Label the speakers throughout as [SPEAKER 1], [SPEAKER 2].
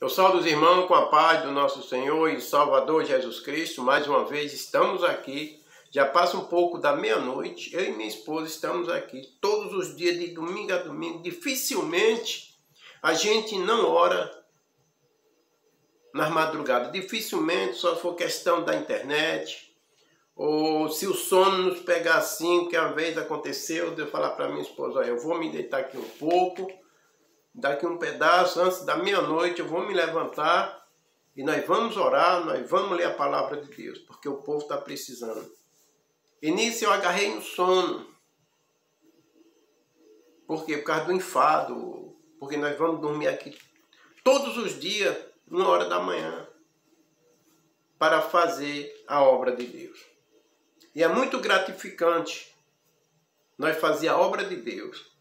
[SPEAKER 1] Eu saúdo os irmãos com a paz do nosso Senhor e Salvador Jesus Cristo. Mais uma vez estamos aqui. Já passa um pouco da meia-noite. Eu e minha esposa estamos aqui todos os dias de domingo a domingo. Dificilmente a gente não ora nas madrugadas. Dificilmente, só se for questão da internet. Ou se o sono nos pegar assim, que às vezes aconteceu, de eu falar para minha esposa, olha, eu vou me deitar aqui um pouco, daqui um pedaço, antes da meia-noite eu vou me levantar e nós vamos orar, nós vamos ler a palavra de Deus, porque o povo está precisando. E nisso eu agarrei no sono. Por quê? Por causa do enfado, porque nós vamos dormir aqui todos os dias, 1h da manhã, para fazer a obra de Deus. E é muito gratificante nós fazer a obra de Deus.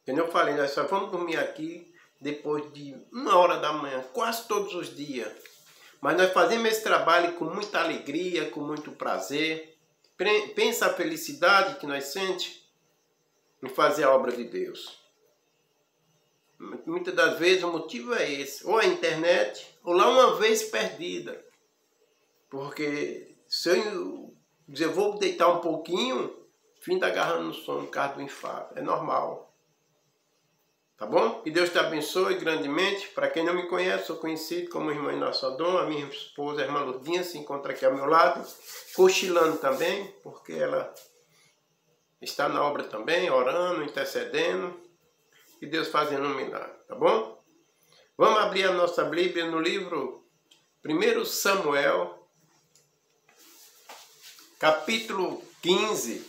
[SPEAKER 1] Como eu falei, nós só vamos dormir aqui depois de 1h da manhã, quase todos os dias. Mas nós fazemos esse trabalho com muita alegria, com muito prazer. Pensa a felicidade que nós sentimos em fazer a obra de Deus. Muitas das vezes o motivo é esse. Ou a internet, ou lá uma vez perdida. Porque se eu dizer, vou deitar um pouquinho, fim da agarrando no sono, por causa do enfado. É normal. Tá bom? Que Deus te abençoe grandemente. Para quem não me conhece, sou conhecido como irmã Inácio Adão. A minha esposa, a irmã Lurdinha, se encontra aqui ao meu lado, cochilando também, porque ela está na obra também, orando, intercedendo, e Deus fazendo um milagre, tá bom? Vamos abrir a nossa Bíblia no livro 1 Samuel, capítulo 15.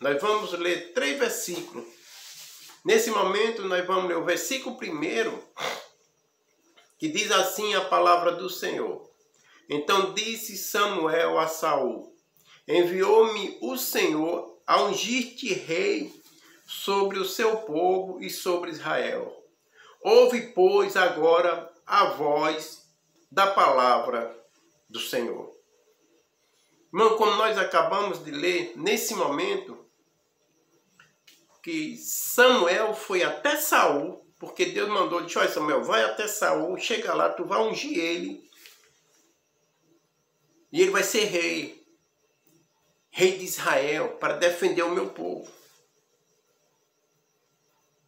[SPEAKER 1] Nós vamos ler 3 versículos. Nesse momento, nós vamos ler o versículo 1, que diz assim a palavra do Senhor. Então disse Samuel a Saul: enviou-me o Senhor a ungir-te rei sobre o seu povo e sobre Israel. Ouve, pois, agora a voz da palavra do Senhor. Irmão, como nós acabamos de ler, nesse momento, que Samuel foi até Saul, porque Deus mandou, disse, olha Samuel, vai até Saul, chega lá, tu vai ungir ele, e ele vai ser rei de Israel, para defender o meu povo.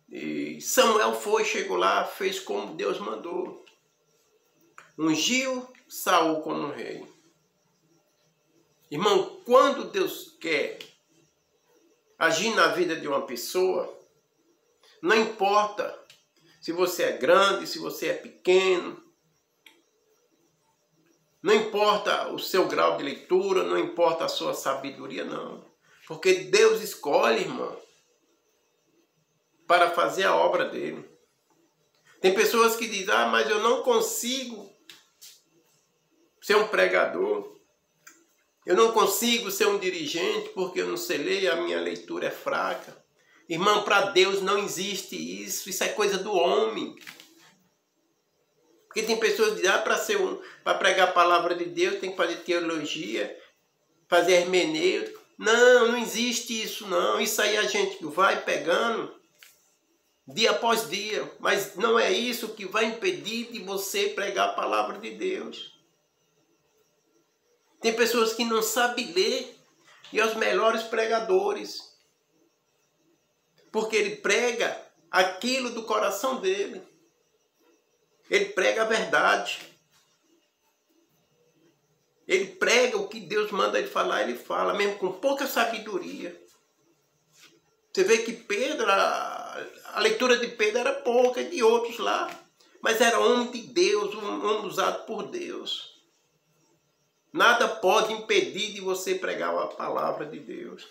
[SPEAKER 1] E Samuel foi, chegou lá, fez como Deus mandou. Ungiu Saul como rei. Irmão, quando Deus quer agir na vida de uma pessoa, não importa se você é grande, se você é pequeno, não importa o seu grau de leitura, não importa a sua sabedoria, não. Porque Deus escolhe, irmão, para fazer a obra dele. Tem pessoas que dizem, mas eu não consigo ser um pregador. Eu não consigo ser um dirigente porque eu não sei ler, a minha leitura é fraca. Irmão, para Deus não existe isso. Isso é coisa do homem. Porque tem pessoas que dizem, para pregar a palavra de Deus tem que fazer teologia, fazer hermenêutica. Não existe isso não. Isso aí a gente vai pegando dia após dia. Mas não é isso que vai impedir de você pregar a palavra de Deus. Tem pessoas que não sabem ler e os melhores pregadores. Porque ele prega aquilo do coração dele. Ele prega a verdade. Ele prega o que Deus manda ele falar, ele fala, mesmo com pouca sabedoria. Você vê que Pedro, a leitura de Pedro era pouca, de outros lá. Mas era homem de Deus, um homem usado por Deus. Nada pode impedir de você pregar a palavra de Deus.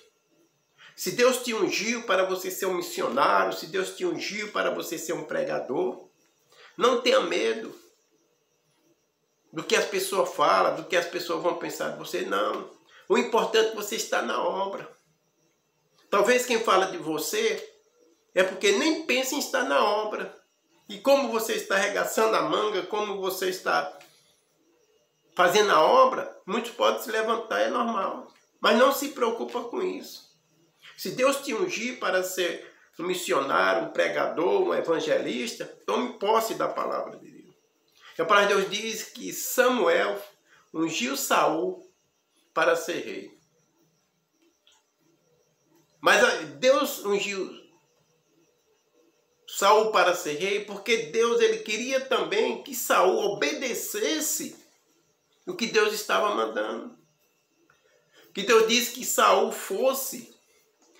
[SPEAKER 1] Se Deus te ungiu para você ser um missionário, se Deus te ungiu para você ser um pregador, não tenha medo do que as pessoas falam, do que as pessoas vão pensar de você, não. O importante é você estar na obra. Talvez quem fala de você é porque nem pensa em estar na obra. E como você está arregaçando a manga, como você está fazendo a obra, muitos podem se levantar, é normal. Mas não se preocupa com isso. Se Deus te ungir para ser um missionário, um pregador, um evangelista, tome posse da palavra de Deus. A palavra de Deus diz que Samuel ungiu Saul para ser rei. Mas Deus ungiu Saul para ser rei porque Deus ele queria também que Saul obedecesse o que Deus estava mandando. Que Deus disse que Saul fosse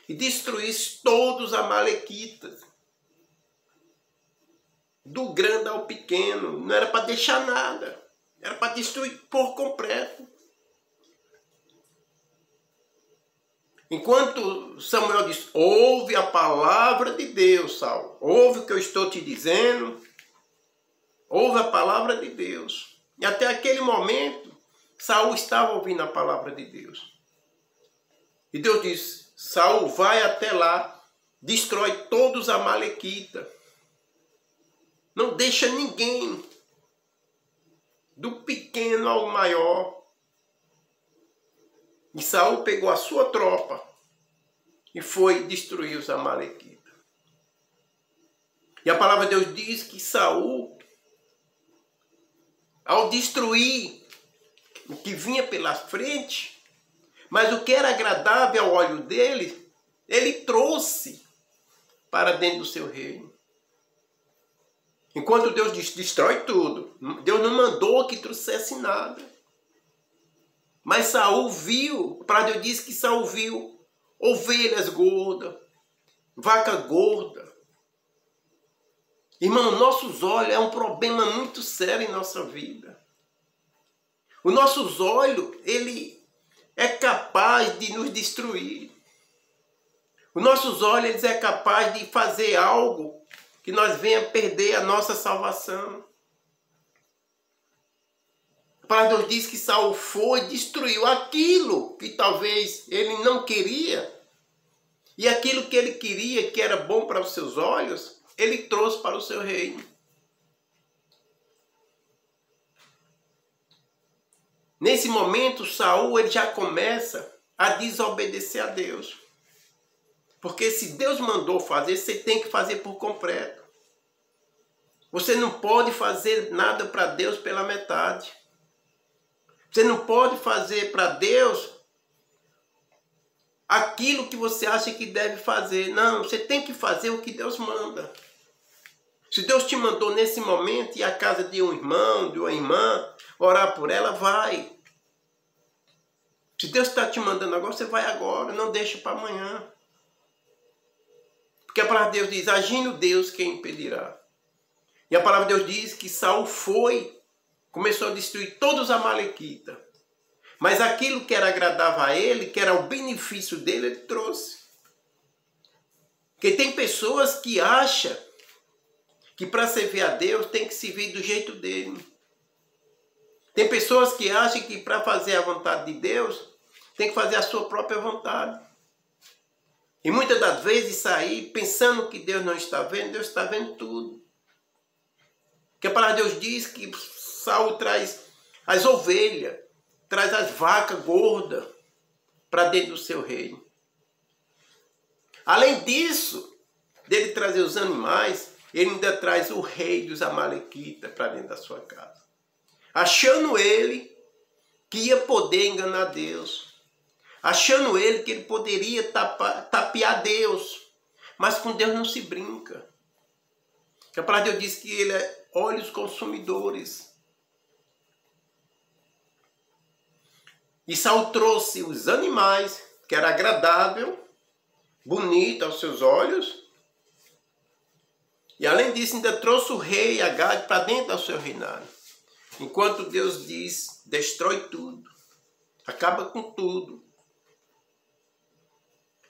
[SPEAKER 1] e destruísse todos os amalequitas, do grande ao pequeno. Não era para deixar nada, era para destruir por completo. Enquanto Samuel diz, ouve a palavra de Deus, Saul, ouve o que eu estou te dizendo, ouve a palavra de Deus. E até aquele momento, Saul estava ouvindo a palavra de Deus. E Deus diz, Saul, vai até lá, destrói todos os amalequitas. Não deixa ninguém, do pequeno ao maior. E Saul pegou a sua tropa e foi destruir os amalequitas. E a palavra de Deus diz que Saul, ao destruir o que vinha pela frente, mas o que era agradável ao olho dele, ele trouxe para dentro do seu reino. Enquanto Deus destrói tudo, Deus não mandou que trouxesse nada. Mas Saul viu, para Deus diz que Saul viu ovelhas gordas, vaca gorda. Irmão, nossos olhos é um problema muito sério em nossa vida. Os nossos olhos, ele é capaz de nos destruir. Os nossos olhos, eles é capaz de fazer algo que nós venha perder a nossa salvação. A palavra de Deus diz que Saul foi e destruiu aquilo que talvez ele não queria. E aquilo que ele queria, que era bom para os seus olhos, ele trouxe para o seu reino. Nesse momento, Saul ele já começa a desobedecer a Deus. Porque se Deus mandou fazer, você tem que fazer por completo. Você não pode fazer nada para Deus pela metade. Você não pode fazer para Deus aquilo que você acha que deve fazer. Não, você tem que fazer o que Deus manda. Se Deus te mandou nesse momento ir à casa de um irmão, de uma irmã, orar por ela, vai. Se Deus está te mandando agora, você vai agora, não deixa para amanhã. Porque a palavra de Deus diz, agindo Deus, quem impedirá? E a palavra de Deus diz que Saul foi, começou a destruir todos os amalequitas. Mas aquilo que era agradável a ele, que era o benefício dele, ele trouxe. Porque tem pessoas que acham que para servir a Deus tem que servir do jeito dele. Tem pessoas que acham que para fazer a vontade de Deus tem que fazer a sua própria vontade. E muitas das vezes sair pensando que Deus não está vendo, Deus está vendo tudo. Porque a palavra de Deus diz que Saul traz as ovelhas, traz as vacas gordas para dentro do seu reino. Além disso, dele trazer os animais, ele ainda traz o rei dos amalequitas para dentro da sua casa. Achando ele que ia poder enganar Deus. Achando ele que ele poderia tapear Deus. Mas com Deus não se brinca. A palavra de Deus diz que ele é olhos consumidores. E Saul trouxe os animais, que era agradável, bonito aos seus olhos. E além disso, ainda trouxe o rei Agag para dentro do seu reinado. Enquanto Deus diz, destrói tudo. Acaba com tudo.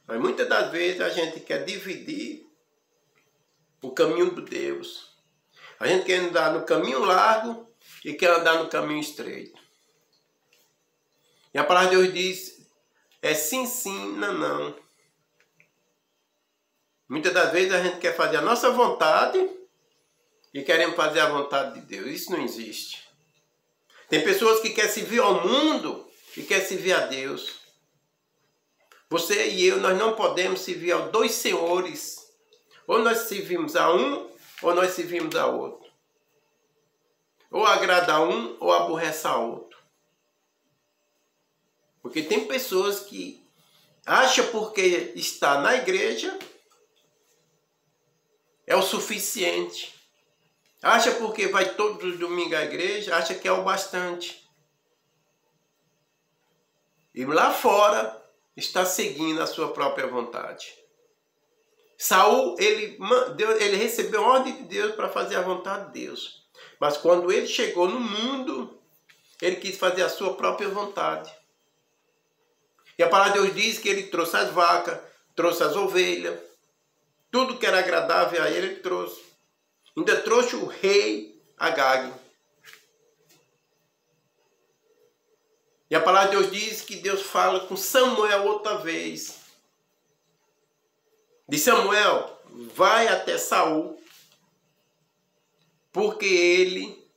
[SPEAKER 1] Mas muitas das vezes a gente quer dividir o caminho de Deus. A gente quer andar no caminho largo e quer andar no caminho estreito. E a palavra de Deus diz, é sim, sim, não, não. Muitas das vezes a gente quer fazer a nossa vontade e queremos fazer a vontade de Deus. Isso não existe. Tem pessoas que querem servir ao mundo e querem servir a Deus. Você e eu, nós não podemos servir a dois senhores. Ou nós servimos a um, ou nós servimos a outro. Ou agrada a um ou aborrece a outro. Porque tem pessoas que acham porque está na igreja é o suficiente. Acha porque vai todos os domingos à igreja, acha que é o bastante. E lá fora está seguindo a sua própria vontade. Saul, ele recebeu ordem de Deus para fazer a vontade de Deus. Mas quando ele chegou no mundo, ele quis fazer a sua própria vontade. E a palavra de Deus diz que ele trouxe as vacas, trouxe as ovelhas, tudo que era agradável a ele trouxe. Ainda trouxe o rei Agag. E a palavra de Deus diz que Deus fala com Samuel outra vez. Diz: Samuel, vai até Saul, porque ele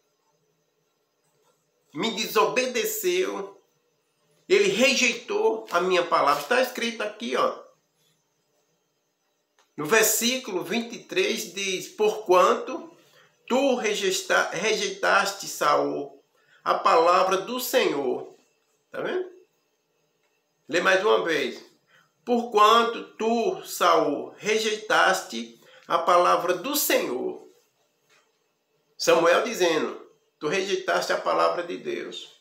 [SPEAKER 1] me desobedeceu, ele rejeitou a minha palavra. Está escrito aqui, ó. No versículo 23 diz: porquanto tu rejeitaste, Saul, a palavra do Senhor. Está vendo? Lê mais uma vez. Porquanto tu, Saul, rejeitaste a palavra do Senhor. Samuel dizendo: tu rejeitaste a palavra de Deus.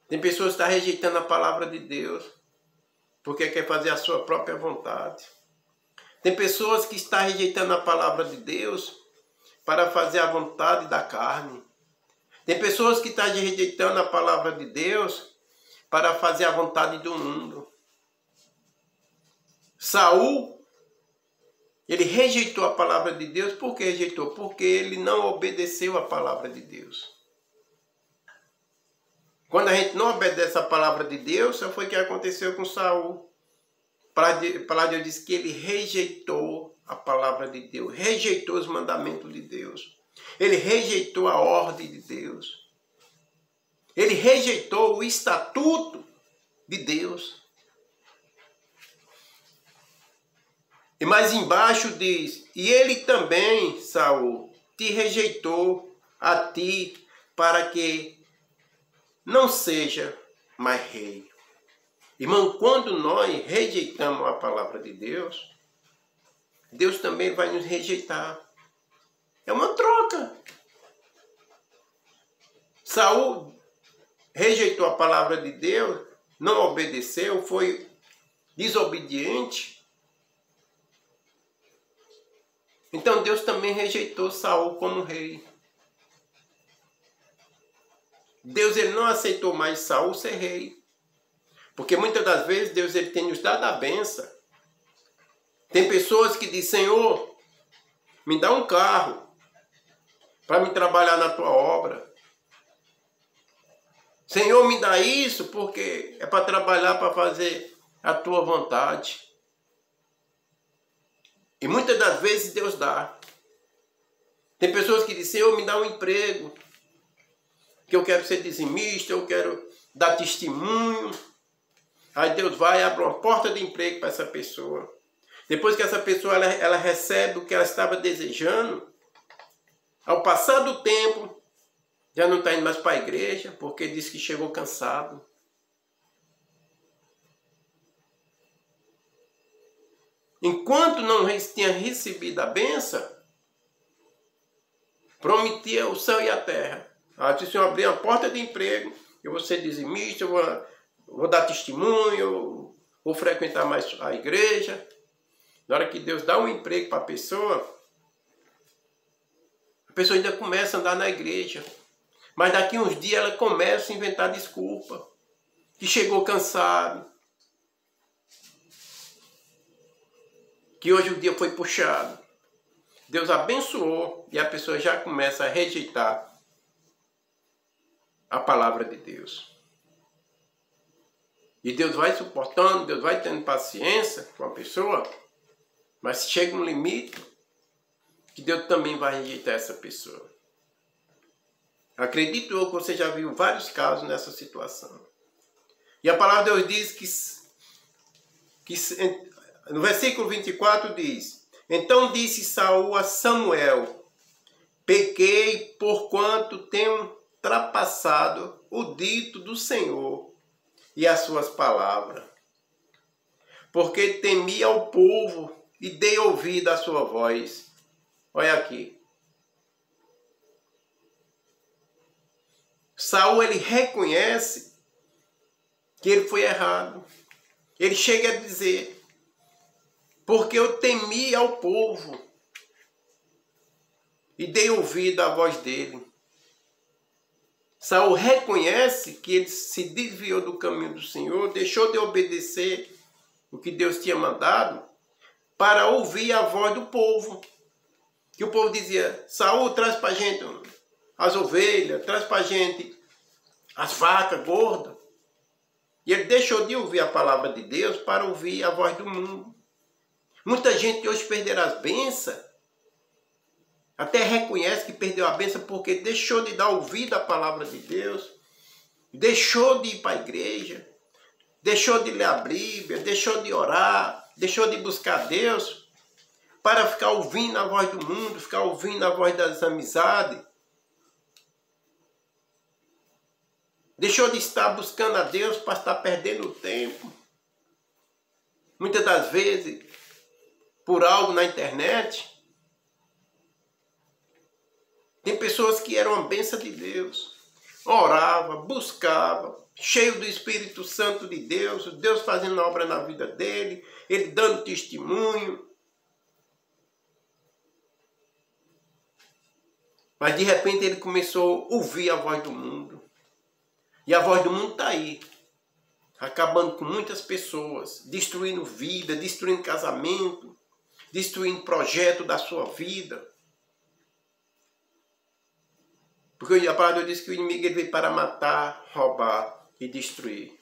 [SPEAKER 1] Tem pessoas que estão rejeitando a palavra de Deus porque quer fazer a sua própria vontade. Tem pessoas que estão rejeitando a palavra de Deus para fazer a vontade da carne. Tem pessoas que estão rejeitando a palavra de Deus para fazer a vontade do mundo. Saul, ele rejeitou a palavra de Deus. Por que rejeitou? Porque ele não obedeceu a palavra de Deus. Quando a gente não obedece a palavra de Deus, só foi o que aconteceu com Saul. A palavra de Deus diz que ele rejeitou a palavra de Deus, rejeitou os mandamentos de Deus. Ele rejeitou a ordem de Deus. Ele rejeitou o estatuto de Deus. E mais embaixo diz: e ele também, Saul, te rejeitou a ti para que não seja mais rei. Irmão, quando nós rejeitamos a palavra de Deus, Deus também vai nos rejeitar. É uma troca. Saul rejeitou a palavra de Deus, não obedeceu, foi desobediente. Então Deus também rejeitou Saul como rei. Deus, ele não aceitou mais Saul ser rei. Porque muitas das vezes Deus, ele tem nos dado a benção. Tem pessoas que dizem: Senhor, me dá um carro para me trabalhar na tua obra. Senhor, me dá isso porque é para trabalhar, para fazer a tua vontade. E muitas das vezes Deus dá. Tem pessoas que dizem: Senhor, me dá um emprego, que eu quero ser dizimista, eu quero dar testemunho. Aí Deus vai e abre uma porta de emprego para essa pessoa. Depois que essa pessoa ela recebe o que ela estava desejando, ao passar do tempo, já não está indo mais para a igreja, porque diz que chegou cansado. Enquanto não tinha recebido a bênção, prometia o céu e a terra. Se o Senhor abrir uma porta de emprego, eu vou ser dizimista, eu vou dar testemunho, eu vou frequentar mais a igreja. Na hora que Deus dá um emprego para a pessoa ainda começa a andar na igreja. Mas daqui uns dias ela começa a inventar desculpa. Que chegou cansado. Que hoje o dia foi puxado. Deus abençoou e a pessoa já começa a rejeitar a palavra de Deus. E Deus vai suportando, Deus vai tendo paciência com a pessoa, mas chega um limite que Deus também vai rejeitar essa pessoa. Acredito eu que você já viu vários casos nessa situação. E a palavra de Deus diz que no versículo 24 diz: então disse Saul a Samuel: Pequei porquanto tenho ultrapassado o dito do Senhor e as suas palavras. Porque temi ao povo e dei ouvido à sua voz. Olha aqui. Saul, ele reconhece que ele foi errado. Ele chega a dizer, porque eu temi ao povo e dei ouvido à voz dele. Saul reconhece que ele se desviou do caminho do Senhor, deixou de obedecer o que Deus tinha mandado para ouvir a voz do povo. Que o povo dizia, Saul, traz para a gente as ovelhas, traz para a gente as vacas gordas. E ele deixou de ouvir a palavra de Deus para ouvir a voz do mundo. Muita gente hoje perderá as bênçãos, até reconhece que perdeu a bênção porque deixou de dar ouvido à palavra de Deus, deixou de ir para a igreja, deixou de ler a Bíblia, deixou de orar, deixou de buscar Deus, para ficar ouvindo a voz do mundo, ficar ouvindo a voz das amizades. Deixou de estar buscando a Deus para estar perdendo o tempo. Muitas das vezes, por algo na internet. Tem pessoas que eram a bênção de Deus. Orava, buscava, cheio do Espírito Santo de Deus. Deus fazendo a obra na vida dele. Ele dando testemunho. Mas de repente ele começou a ouvir a voz do mundo. E a voz do mundo está aí, acabando com muitas pessoas, destruindo vida, destruindo casamento, destruindo projeto da sua vida. Porque a palavra diz que o inimigo ele veio para matar, roubar e destruir.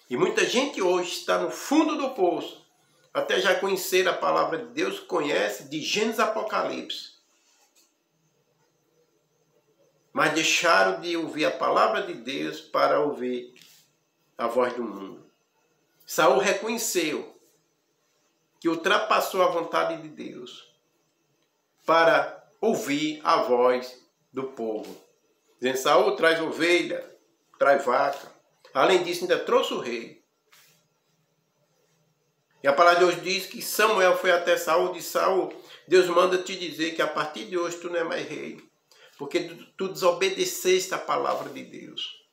[SPEAKER 1] E muita gente hoje está no fundo do poço, até já conhecer a palavra de Deus, conhece de Gênesis a Apocalipse. Mas deixaram de ouvir a palavra de Deus para ouvir a voz do mundo. Saul reconheceu que ultrapassou a vontade de Deus para ouvir a voz do povo. Dizendo, Saul, traz ovelha, traz vaca. Além disso, ainda trouxe o rei. E a palavra de Deus diz que Samuel foi até Saul e disse, Saul, Deus manda te dizer que a partir de hoje tu não é mais rei. Porque tu desobedeceste a palavra de Deus.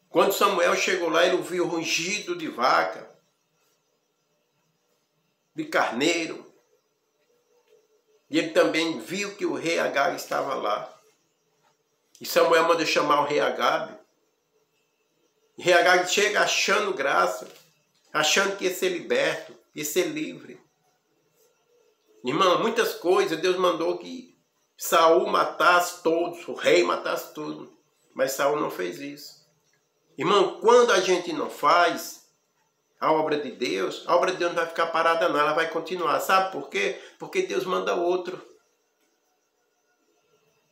[SPEAKER 1] Quando Samuel chegou lá, ele ouviu o rugido de vaca, de carneiro. E ele também viu que o rei Agabe estava lá. E Samuel manda chamar o rei Agabe. O rei Agabe chega achando graça, achando que ia ser liberto, ia ser livre. Irmão, muitas coisas Deus mandou que Saul matasse todos, o rei matasse tudo. Mas Saul não fez isso. Irmão, quando a gente não faz a obra de Deus, a obra de Deus não vai ficar parada não, ela vai continuar. Sabe por quê? Porque Deus manda outro.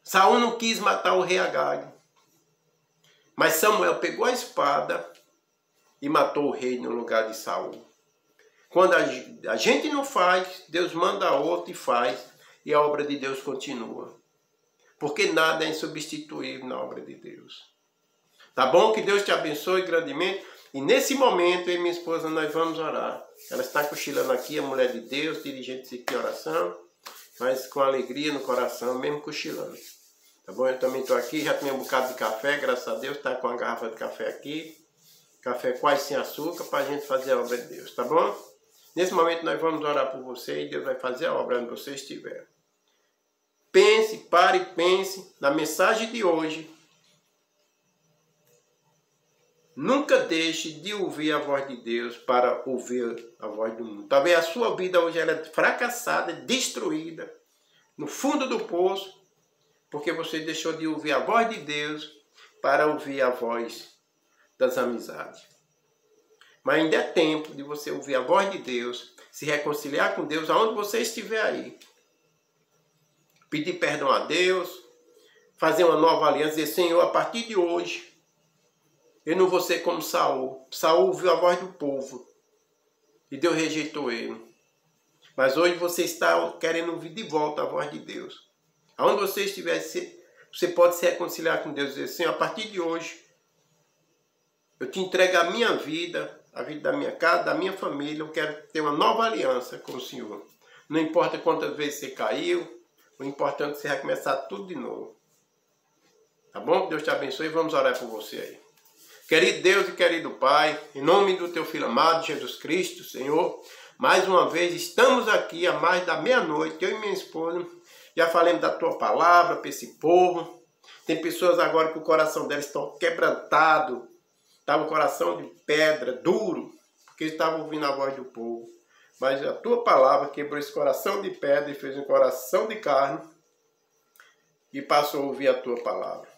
[SPEAKER 1] Saul não quis matar o rei Agag. Mas Samuel pegou a espada e matou o rei no lugar de Saul. Quando a gente não faz, Deus manda outro e faz. E a obra de Deus continua. Porque nada é insubstituível na obra de Deus. Tá bom? Que Deus te abençoe grandemente. E nesse momento, eu e minha esposa, nós vamos orar. Ela está cochilando aqui, a mulher de Deus, dirigente aqui em oração. Mas com alegria no coração, mesmo cochilando. Tá bom? Eu também estou aqui, já tomei um bocado de café, graças a Deus. Está com uma garrafa de café aqui. Café quase sem açúcar, para a gente fazer a obra de Deus. Tá bom? Nesse momento, nós vamos orar por você e Deus vai fazer a obra onde você estiver. Pense, pare e pense na mensagem de hoje. Nunca deixe de ouvir a voz de Deus para ouvir a voz do mundo. Talvez a sua vida hoje ela é fracassada, destruída, no fundo do poço, porque você deixou de ouvir a voz de Deus para ouvir a voz das amizades. Mas ainda é tempo de você ouvir a voz de Deus, se reconciliar com Deus aonde você estiver aí. Pedir perdão a Deus, fazer uma nova aliança, dizer, Senhor, a partir de hoje, eu não vou ser como Saul. Saul ouviu a voz do povo e Deus rejeitou ele. Mas hoje você está querendo ouvir de volta a voz de Deus. Aonde você estiver, você pode se reconciliar com Deus e dizer, Senhor, a partir de hoje, eu te entrego a minha vida, a vida da minha casa, da minha família, eu quero ter uma nova aliança com o Senhor. Não importa quantas vezes você caiu, o importante é você recomeçar tudo de novo. Tá bom? Deus te abençoe e vamos orar por você aí. Querido Deus e querido Pai, em nome do teu Filho amado, Jesus Cristo, Senhor, mais uma vez estamos aqui a mais da meia-noite, eu e minha esposa, já falamos da tua palavra para esse povo. Tem pessoas agora que o coração delas está quebrantado, estava um coração de pedra, duro, porque estavam ouvindo a voz do povo. Mas a tua palavra quebrou esse coração de pedra e fez um coração de carne e passou a ouvir a tua palavra.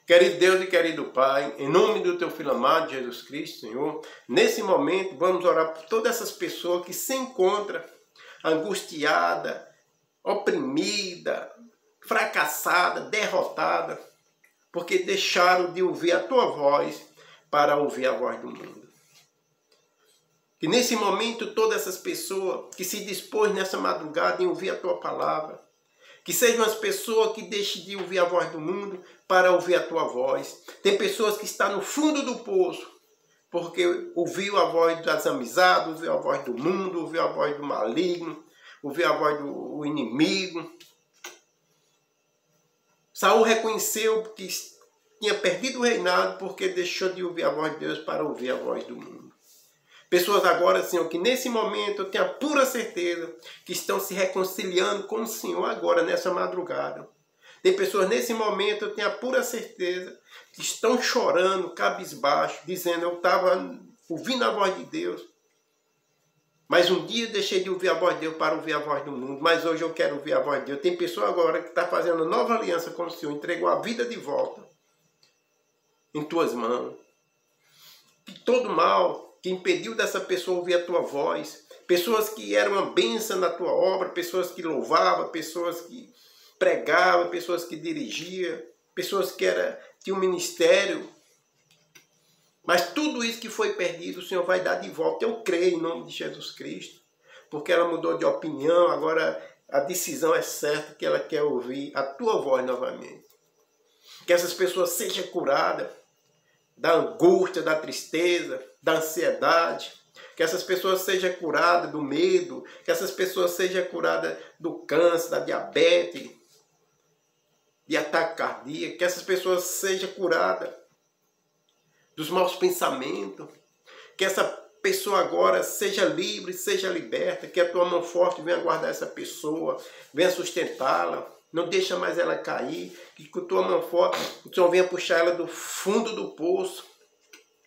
[SPEAKER 1] Querido Deus e querido Pai, em nome do teu Filho amado, Jesus Cristo, Senhor, nesse momento vamos orar por todas essas pessoas que se encontram angustiadas, oprimidas, fracassadas, derrotadas, porque deixaram de ouvir a tua voz para ouvir a voz do mundo. Que nesse momento todas essas pessoas que se dispôs nessa madrugada em ouvir a tua palavra, que sejam as pessoas que deixem de ouvir a voz do mundo para ouvir a tua voz. Tem pessoas que estão no fundo do poço, porque ouviu a voz das amizades, ouviu a voz do mundo, ouviu a voz do maligno, ouviu a voz do inimigo. Saul reconheceu que tinha perdido o reinado porque deixou de ouvir a voz de Deus para ouvir a voz do mundo. Pessoas agora, Senhor, que nesse momento eu tenho a pura certeza que estão se reconciliando com o Senhor agora, nessa madrugada. Tem pessoas nesse momento, eu tenho a pura certeza, que estão chorando, cabisbaixo, dizendo, eu estava ouvindo a voz de Deus, mas um dia deixei de ouvir a voz de Deus para ouvir a voz do mundo, mas hoje eu quero ouvir a voz de Deus. Tem pessoa agora que está fazendo nova aliança com o Senhor, entregou a vida de volta em tuas mãos. Que todo mal que impediu dessa pessoa ouvir a tua voz, pessoas que eram uma bênção na tua obra, pessoas que louvavam, pessoas que pregavam, pessoas que dirigiam, pessoas que tinham um ministério, mas tudo isso que foi perdido, o Senhor vai dar de volta. Eu creio em nome de Jesus Cristo, porque ela mudou de opinião, agora a decisão é certa que ela quer ouvir a tua voz novamente. Que essas pessoas sejam curadas da angústia, da tristeza, da ansiedade, que essas pessoas sejam curadas do medo, que essas pessoas sejam curadas do câncer, da diabetes, de ataque cardíaco, que essas pessoas sejam curadas dos maus pensamentos, que essa pessoa agora seja livre, seja liberta, que a tua mão forte venha guardar essa pessoa, venha sustentá-la, não deixa mais ela cair, que com a tua mão forte o Senhor venha puxar ela do fundo do poço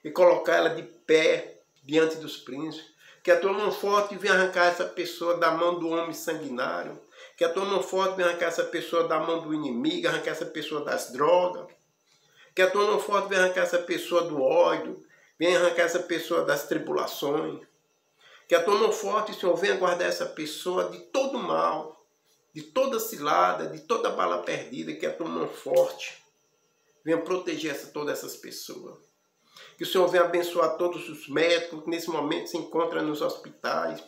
[SPEAKER 1] e colocar ela de pé diante dos príncipes, que a tua mão forte venha arrancar essa pessoa da mão do homem sanguinário, que a tua mão forte venha arrancar essa pessoa da mão do inimigo, arrancar essa pessoa das drogas, que a tua mão forte venha arrancar essa pessoa do ódio, venha arrancar essa pessoa das tribulações, que a tua mão forte, Senhor, venha guardar essa pessoa de todo mal, de toda cilada, de toda bala perdida, que a tua mão forte venha proteger todas essas pessoas. Que o Senhor venha abençoar todos os médicos que nesse momento se encontram nos hospitais. Que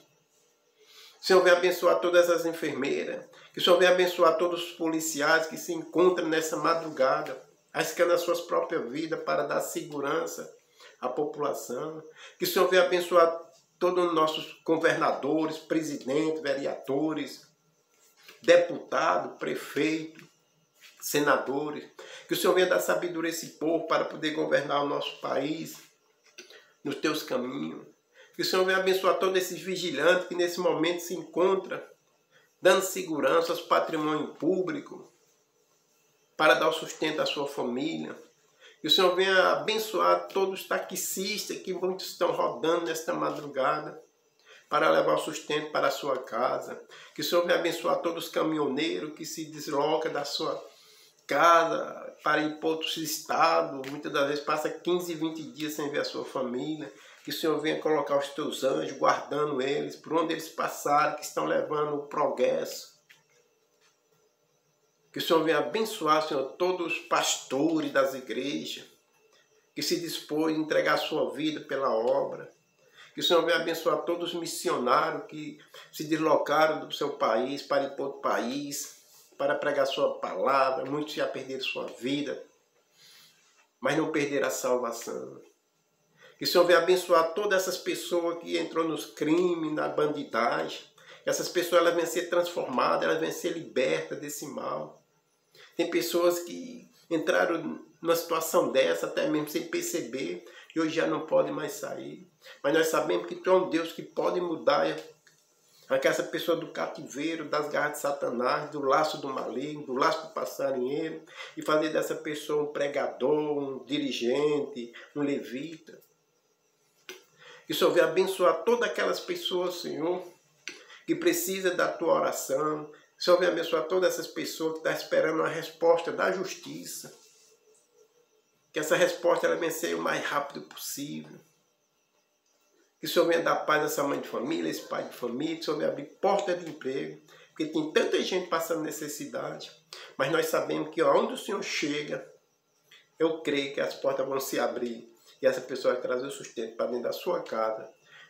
[SPEAKER 1] o Senhor venha abençoar todas as enfermeiras. Que o Senhor venha abençoar todos os policiais que se encontram nessa madrugada, arriscando as suas próprias vidas para dar segurança à população. Que o Senhor venha abençoar todos os nossos governadores, presidentes, vereadores, deputados, prefeitos, senadores. Que o Senhor venha dar sabedoria a esse povo para poder governar o nosso país nos teus caminhos. Que o Senhor venha abençoar todos esses vigilantes que nesse momento se encontram dando segurança aos patrimônios públicos para dar o sustento à sua família. Que o Senhor venha abençoar todos os taxistas que muitos estão rodando nesta madrugada para levar o sustento para a sua casa. Que o Senhor venha abençoar todos os caminhoneiros que se deslocam da sua casa para ir para outros estados, muitas das vezes passa 15, 20 dias sem ver a sua família. Que o Senhor venha colocar os teus anjos, guardando eles, por onde eles passarem, que estão levando o progresso. Que o Senhor venha abençoar, Senhor, todos os pastores das igrejas, que se dispõem a entregar a sua vida pela obra. Que o Senhor venha abençoar todos os missionários que se deslocaram do seu país para ir para outro país, para pregar sua palavra, muitos já perderam sua vida, mas não perderam a salvação. Que o Senhor venha abençoar todas essas pessoas que entrou nos crimes, na bandidagem. Essas pessoas elas vão ser transformadas, elas vão ser libertas desse mal. Tem pessoas que entraram numa situação dessa, até mesmo sem perceber, e hoje já não podem mais sair. Mas nós sabemos que Tu é um Deus que pode mudar essa pessoa do cativeiro, das garras de Satanás, do laço do maligno, do laço do passarinheiro, e fazer dessa pessoa um pregador, um dirigente, um levita. Que o Senhor venha abençoar todas aquelas pessoas, Senhor, que precisam da Tua oração. Que o Senhor venha abençoar todas essas pessoas que estão esperando a resposta da justiça. Que essa resposta ela venha ser o mais rápido possível. Que o Senhor venha dar paz a essa mãe de família, esse pai de família. Que o Senhor venha abrir porta de emprego. Porque tem tanta gente passando necessidade. Mas nós sabemos que onde o Senhor chega, eu creio que as portas vão se abrir. E essa pessoa vai trazer o sustento para dentro da sua casa,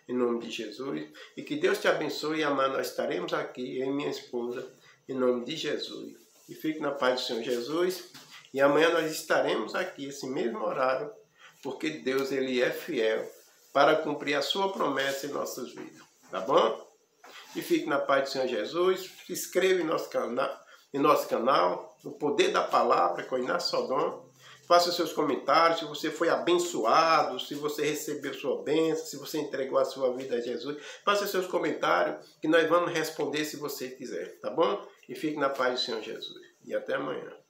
[SPEAKER 1] em nome de Jesus. E que Deus te abençoe, e amanhã nós estaremos aqui, eu e minha esposa, em nome de Jesus. E fique na paz do Senhor Jesus. E amanhã nós estaremos aqui, esse mesmo horário, porque Deus ele é fiel para cumprir a sua promessa em nossas vidas. Tá bom? E fique na paz do Senhor Jesus. Se inscreva em nosso canal, o Poder da Palavra, com Inácio Sodom. Faça os seus comentários, se você foi abençoado, se você recebeu sua bênção, se você entregou a sua vida a Jesus. Faça os seus comentários, que nós vamos responder se você quiser, tá bom? E fique na paz do Senhor Jesus. E até amanhã.